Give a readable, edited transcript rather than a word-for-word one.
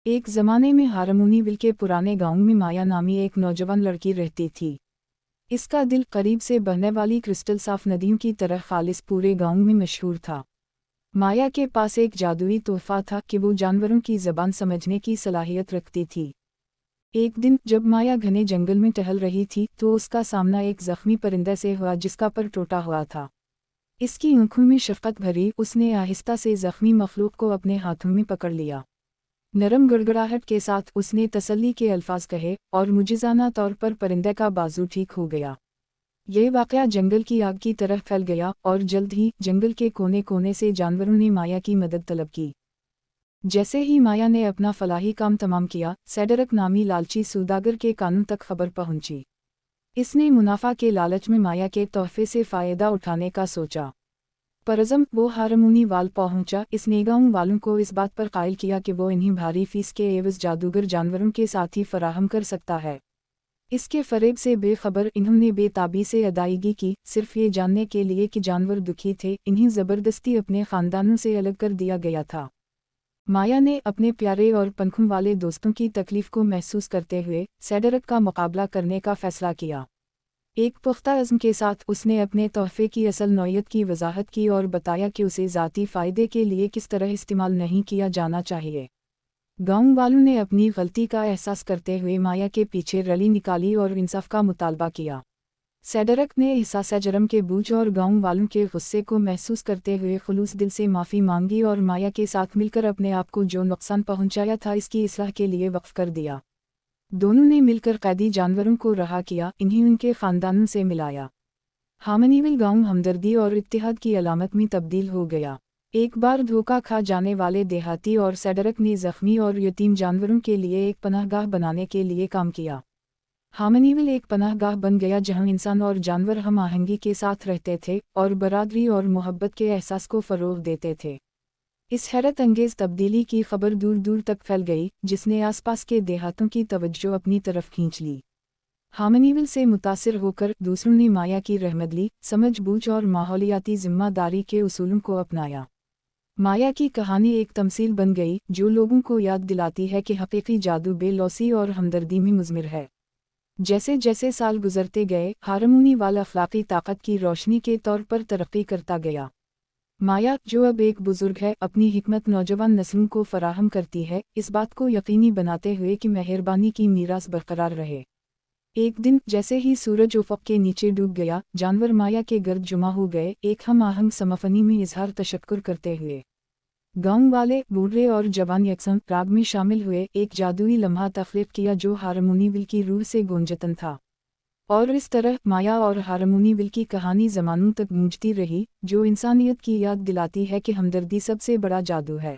एक ज़माने में हारमोनीविल के पुराने गांव में माया नामी एक नौजवान लड़की रहती थी। इसका दिल करीब से बहने वाली क्रिस्टल साफ नदियों की तरह खालिस पूरे गांव में मशहूर था। माया के पास एक जादुई तोहफा था कि वो जानवरों की ज़बान समझने की सलाहियत रखती थी। एक दिन जब माया घने जंगल में टहल रही थी तो उसका सामना एक ज़ख्मी परिंदे से हुआ जिसका पर टूटा हुआ था। इसकी आंखों में शफ़क़त भरी उसने आहिस्ता से ज़ख्मी मखलूक को अपने हाथों में पकड़ लिया। नरम गड़गड़ाहट के साथ उसने तसल्ली के अल्फाज कहे और मुजिज़ाना तौर पर परिंदे का बाजू ठीक हो गया। यह वाक़या जंगल की आग की तरह फैल गया और जल्द ही जंगल के कोने कोने से जानवरों ने माया की मदद तलब की। जैसे ही माया ने अपना फलाही काम तमाम किया, सेडरक नामी लालची सौदागर के कानों तक खबर पहुंची। इसने मुनाफा के लालच में माया के तोहफे से फ़ायदा उठाने का सोचा। परज़म वो हारमोनीवाल पहुंचा। इसने गाँव वालों को इस बात पर कायल किया कि वो इन्हीं भारी फीस के एवज़ जादूगर जानवरों के साथ ही फराहम कर सकता है। इसके फ़रेब से बेखबर इन्होंने बेताबी से अदायगी की, सिर्फ ये जानने के लिए कि जानवर दुखी थे। इन्हें ज़बरदस्ती अपने ख़ानदानों से अलग कर दिया गया था। माया ने अपने प्यारे और पंखों वाले दोस्तों की तकलीफ़ को महसूस करते हुए सेडरक का मुकाबला करने का फ़ैसला किया। एक पुख्ता अज़्म के साथ उसने अपने तोहफे की असल नौयत की वजाहत की और बताया कि उसे ज़ाती फ़ायदे के लिए किस तरह इस्तेमाल नहीं किया जाना चाहिए। गाँव वालों ने अपनी गलती का एहसास करते हुए माया के पीछे रैली निकाली और इंसाफ का मुतालबा किया। सेडरक ने एहसास जरम के बूझ और गाँव वालों के गुस्से को महसूस करते हुए खुलूस दिल से माफ़ी मांगी और माया के साथ मिलकर अपने आप को जो नुकसान पहुंचाया था इसकी इस्लाह के लिए वक्फ कर दिया। दोनों ने मिलकर कैदी जानवरों को रहा किया, इन्हें उनके ख़ानदानों से मिलाया। हारमोनीविल गाँव हमदर्दी और इत्तेहाद की अलामत में तब्दील हो गया। एक बार धोखा खा जाने वाले देहाती और सेडरक ने ज़ख्मी और यतीम जानवरों के लिए एक पनाहगाह बनाने के लिए काम किया। हारमोनीविल एक पनाहगाह बन गया जहां इंसान और जानवर हम आहंगी के साथ रहते थे और बरादरी और मोहब्बत के एहसास को फ़रोग़ देते थे। इस हैरत अंगेज़ तब्दीली की खबर दूर दूर तक फैल गई, जिसने आसपास के देहातों की तवज्जो अपनी तरफ खींच ली। हारमोनीविल से मुतासिर होकर दूसरों ने माया की रहमदली, समझ-बूझ और माहौलियाती ज़िम्मेदारी के उसूलों को अपनाया। माया की कहानी एक तमसील बन गई जो लोगों को याद दिलाती है कि हकीकी जादू बेलौसी और हमदर्दी में मुज़मिर है। जैसे जैसे साल गुजरते गए, हारमोनीवाल अखलाकी ताकत की रोशनी के तौर पर तरक्की करता गया। माया, जो अब एक बुजुर्ग है, अपनी हिकमत नौजवान नस्लों को फराहम करती है, इस बात को यकीनी बनाते हुए कि मेहरबानी की मीरास बरकरार रहे। एक दिन जैसे ही सूरज उफ़क़ के नीचे डूब गया, जानवर माया के गर्द जुमा हो गए, एक हम आहंग समफनी में इजहार तशक्कुर करते हुए। गाँव वाले, बूढ़े और जवान यकसम राग में शामिल हुए, एक जादुई लम्हा तख्लीक़ किया जो हारमोनीविल की रूह से गूंजतन था। और इस तरह माया और हारमोनीविल की कहानी ज़मानों तक गूंजती रही, जो इंसानियत की याद दिलाती है कि हमदर्दी सबसे बड़ा जादू है।